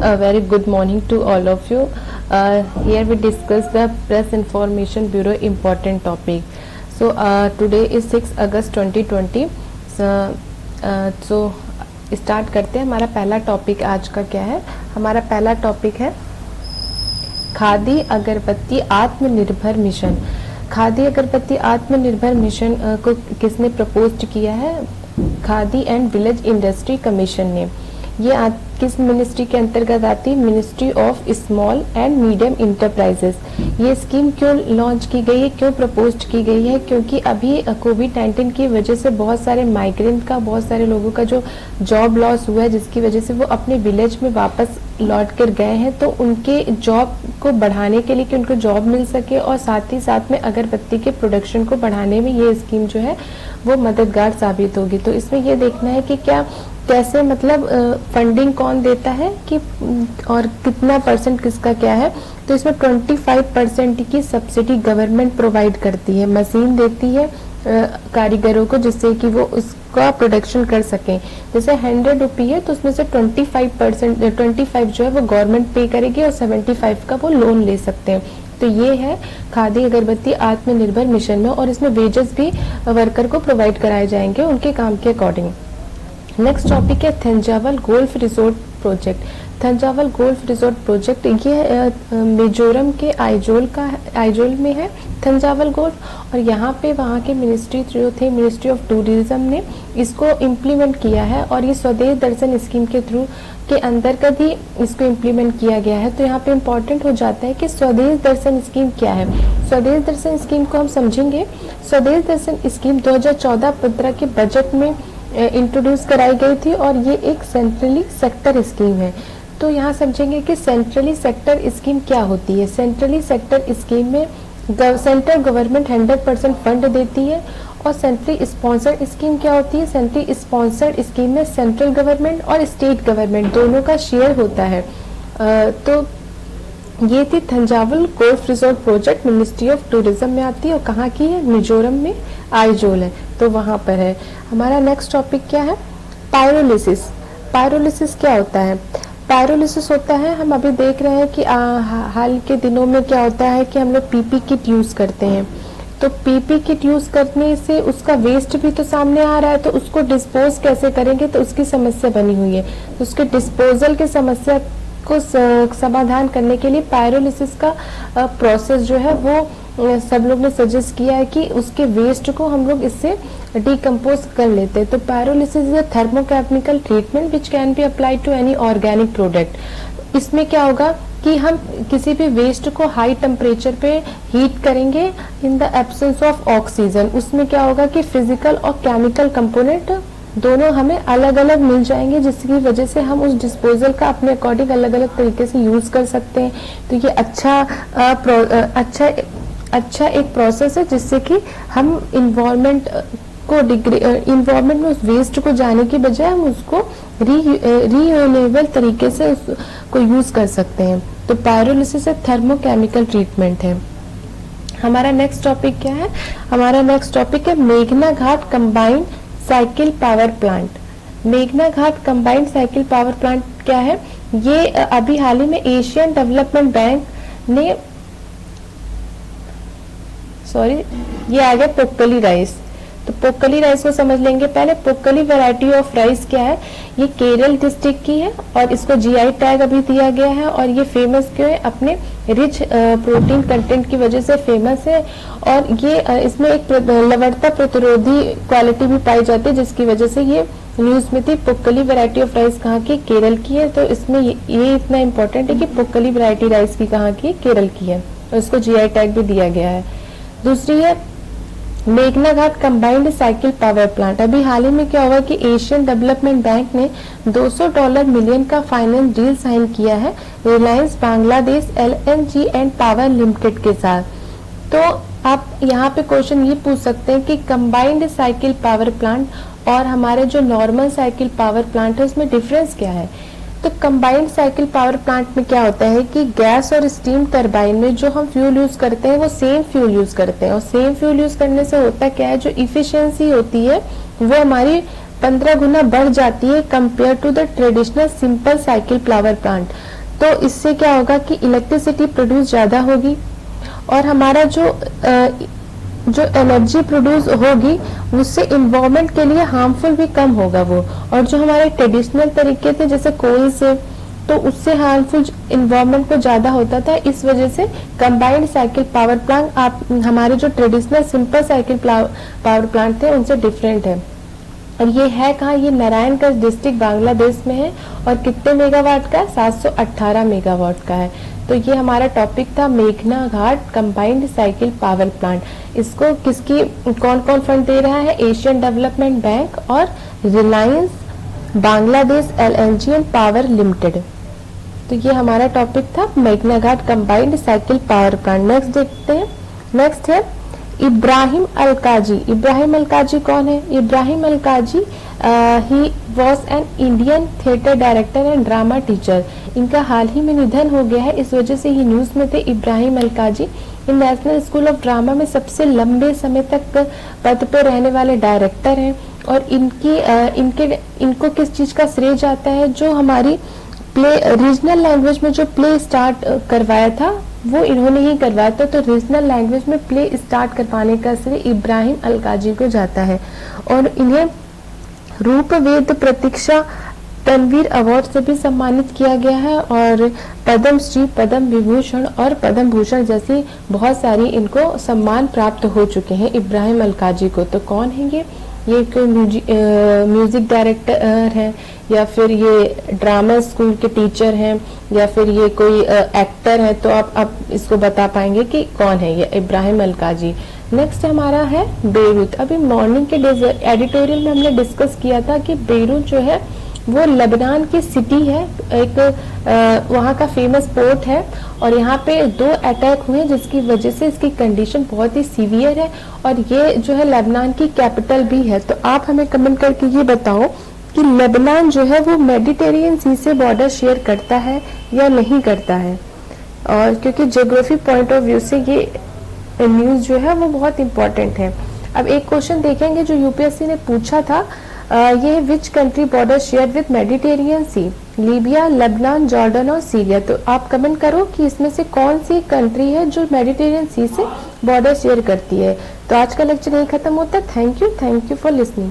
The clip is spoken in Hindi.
A very good morning to all of you. Here we discuss the Press Information Bureau important topic. So today is 6 August 2020. So start करते हैं. हमारा पहला टॉपिक आज का क्या है? हमारा पहला टॉपिक है खादी अगरबत्ती आत्मनिर्भर मिशन. खादी अगरबत्ती आत्मनिर्भर मिशन को किसने प्रपोज किया है? Khadi and village industry commission ने. ये किस मिनिस्ट्री के अंतर्गत आती है? Ministry of small and medium enterprises. ये स्कीम क्यों लॉन्च की गई है, क्यों प्रपोज की गई है? क्योंकि अभी कोविड-19 की वजह से बहुत सारे माइग्रेंट का, बहुत सारे लोगों का जो जॉब लॉस हुआ है, जिसकी वजह से वो अपने विलेज में वापस लौट कर गए हैं. तो उनके जॉब को बढ़ाने के लिए कि उनको जॉब मिल सके और साथ ही साथ में अगरबत्ती के प्रोडक्शन को बढ़ाने में ये स्कीम जो है वो मददगार साबित होगी. तो इसमें ये देखना है कि क्या कैसे मतलब फंडिंग कौन देता है कि और कितना परसेंट किसका क्या है. तो इसमें 25% की सब्सिडी गवर्नमेंट प्रोवाइड करती है, मशीन देती है कारीगरों को जिससे कि वो उसका प्रोडक्शन कर सकें. जैसे 100 रुपये है तो उसमें से 25 जो है वो गवर्नमेंट पे करेगी और 75 का वो लोन ले सकते हैं. तो ये है खादी अगरबत्ती आत्मनिर्भर मिशन में, और इसमें वेजेस भी वर्कर को प्रोवाइड कराए जाएंगे उनके काम के अकॉर्डिंग. नेक्स्ट टॉपिक है Thenzawl golf resort project. Thenzawl golf resort project ये मिजोरम के आइजोल में है थंजावल गोल्फ. और यहाँ पे वहाँ के मिनिस्ट्री जो थे, मिनिस्ट्री ऑफ टूरिज्म ने इसको इम्प्लीमेंट किया है और ये स्वदेश दर्शन स्कीम के थ्रू के अंतर्गत ही इसको इम्प्लीमेंट किया गया है. तो यहाँ पे इम्पोर्टेंट हो जाता है कि स्वदेश दर्शन स्कीम क्या है. स्वदेश दर्शन स्कीम को हम समझेंगे. स्वदेश दर्शन स्कीम 2014-15 के बजट में इंट्रोड्यूस कराई गई थी और ये एक सेंट्रली सेक्टर स्कीम है. तो यहाँ समझेंगे कि सेंट्रली सेक्टर स्कीम क्या होती है. सेंट्रली सेक्टर स्कीम में सेंट्रल गवर्नमेंट 100% फंड देती है. और सेंट्रली स्पॉन्सर्ड स्कीम क्या होती है? सेंट्रली स्पॉन्सर्ड स्कीम में सेंट्रल गवर्नमेंट और स्टेट गवर्नमेंट दोनों का शेयर होता है. तो ये थी Thenzawl golf resort project, ministry of tourism में आती है और कहाँ की है? मिजोरम में आइजोल है, तो वहां पर है. हमारा नेक्स्ट टॉपिक क्या है? पायरोलिसिस. पायरोलिसिस क्या होता है? पायरोलिसिस होता है, हम अभी देख रहे हैं कि हाल के दिनों में क्या होता है कि हम लोग पीपी किट यूज करते हैं. तो पीपी किट यूज करने से उसका वेस्ट भी तो सामने आ रहा है, तो उसको डिस्पोज कैसे करेंगे? तो उसकी समस्या बनी हुई है. तो उसके डिस्पोजल की समस्या को समाधान करने के लिए पायरोलिसिस का प्रोसेस जो है वो सब लोग ने सजेस्ट किया है कि उसके वेस्ट को हम लोग इससे डिकम्पोज कर लेते हैं. तो pyrolysis is a thermochemical treatment which can be applied to any organic product. इसमें क्या होगा कि हम किसी भी वेस्ट को हाई टेम्परेचर पे हीट करेंगे in the absence of oxygen. उसमें क्या होगा कि फिजिकल और केमिकल कंपोनेंट दोनों हमें अलग अलग मिल जाएंगे, जिसकी वजह से हम उस डिस्पोजल का अपने अकॉर्डिंग अलग अलग तरीके से यूज कर सकते हैं. तो ये अच्छा एक प्रोसेस है जिससे कि हम इन्वायरमेंट में उस वेस्ट को जाने की बजाय हम उसको रीयूनेबल तरीके से उसको यूज कर सकते हैं. तो पायरोलिसिस एक थर्मोकेमिकल ट्रीटमेंट है. हमारा नेक्स्ट टॉपिक क्या है? हमारा नेक्स्ट टॉपिक है मेघना Ghat combined cycle power plant. मेघना Ghat combined cycle power plant क्या है? ये अभी हाल ही में एशियन डेवलपमेंट बैंक ने ये आ गया पोक्कली राइस. तो पोक्कली राइस को समझ लेंगे पहले. पोक्कली वैरायटी ऑफ राइस क्या है? ये केरल डिस्ट्रिक्ट की है और इसको जीआई टैग अभी दिया गया है. और ये फेमस क्यों है? अपने रिच प्रोटीन कंटेंट की वजह से फेमस है. और ये इसमें एक लवणता प्रतिरोधी क्वालिटी भी पाई जाती है, जिसकी वजह से ये न्यूज में थी. पोक्कली वैरायटी ऑफ राइस कहाँ की? केरल की है. तो इसमें ये इतना इम्पोर्टेंट है कि पोक्कली वैरायटी राइस की कहाँ की? केरल की है और इसको जीआई टैग भी दिया गया है. दूसरी है मेघना Ghat combined cycle power plant. अभी हाल ही में क्या हुआ कि एशियन डेवलपमेंट बैंक ने $200 मिलियन का फाइनेंस डील साइन किया है Reliance Bangladesh LNG and power limited के साथ. तो आप यहाँ पे क्वेश्चन ये पूछ सकते हैं कि कंबाइंड साइकिल पावर प्लांट और हमारे जो नॉर्मल साइकिल पावर प्लांट है उसमें डिफरेंस क्या है? तो कंबाइंड साइकिल पावर प्लांट में क्या होता है कि गैस और स्टीम टरबाइन में जो हम फ्यूल यूज करते हैं वो सेम फ्यूल यूज करते हैं. और सेम फ्यूल यूज करने से होता क्या है? जो इफिशियंसी होती है वो हमारी 15 गुना बढ़ जाती है compare to the traditional simple cycle power plant. तो इससे क्या होगा कि इलेक्ट्रिसिटी प्रोड्यूस ज़्यादा होगी और हमारा जो एनर्जी प्रोड्यूस होगी उससे इन्वायरमेंट के लिए हार्मफुल भी कम होगा वो। और जो हमारे ट्रेडिशनल तरीके थे जैसे कोल से, तो उससे हार्मफुल इन्वायरमेंट को ज़्यादा होता था। इस वजह से कंबाइंड साइकिल पावर प्लांट आप हमारे जो traditional simple cycle power plant थे उनसे डिफरेंट है। और ये है कहाँ, ये नारायणगंज डिस्ट्रिक्ट बांग्लादेश में है और कितने मेगावाट का है, 718 मेगावाट का है। तो ये हमारा टॉपिक था मेघना Ghat combined cycle power plant. इसको कौन कौन फंड दे रहा है, एशियन डेवलपमेंट बैंक और Reliance Bangladesh LNG and power limited. तो ये हमारा टॉपिक था मेघना Ghat combined cycle power plant. Next देखते हैं, नेक्स्ट है इब्राहिम अलकाजी। इब्राहिम अलकाजी कौन है? Ibrahim Alkazi he was an Indian theatre director and drama teacher. इनका हाल ही में निधन हो गया है, इस वजह से ही न्यूज में थे। इब्राहिम अलकाजी इन नेशनल स्कूल ऑफ ड्रामा में सबसे लंबे समय तक पद पर रहने वाले डायरेक्टर हैं। और इनको किस चीज का श्रेय जाता है, जो हमारी प्ले रीजनल लैंग्वेज में जो प्ले स्टार्ट करवाया था वो इन्होंने ही करवाया था। तो रीजनल लैंग्वेज में प्ले स्टार्ट करवाने का श्रेय इब्राहिम अलकाजी को जाता है। और इन्हें रूपवेद प्रतीक्षा तनवीर अवार्ड से भी सम्मानित किया गया है और पद्म श्री, पद्म विभूषण और पद्म भूषण जैसी बहुत सारी इनको सम्मान प्राप्त हो चुके हैं इब्राहिम अलकाजी को। तो कौन है ये कोई म्यूजिक डायरेक्टर है या फिर ये ड्रामा स्कूल के टीचर हैं या फिर ये कोई एक्टर है? तो आप इसको बता पाएंगे कि कौन है ये इब्राहिम अलकाजी। नेक्स्ट हमारा है बेरूत। अभी मॉर्निंग के एडिटोरियल में हमने डिस्कस किया था कि बेरूत जो है वो लेबनान की सिटी है, एक वहाँ का फेमस पोर्ट है और यहाँ पे 2 अटैक हुए जिसकी वजह से इसकी कंडीशन बहुत ही सीवियर है और ये जो है लेबनान की कैपिटल भी है। तो आप हमें कमेंट करके ये बताओ कि लेबनान जो है वो मेडिटेरियन सी से बॉर्डर शेयर करता है या नहीं करता है। और क्योंकि ज्योग्राफी पॉइंट ऑफ व्यू से ये न्यूज जो है वो बहुत इंपॉर्टेंट है। अब एक क्वेश्चन देखेंगे जो यूपीएससी ने पूछा था, ये which country border share with Mediterranean sea, Libya, Lebanon, Jordan और सीरिया। तो आप कमेंट करो कि इसमें से कौन सी कंट्री है जो मेडिटेरियन सी से बॉर्डर शेयर करती है। तो आज का लेक्चर यही खत्म होता है। Thank you for listening.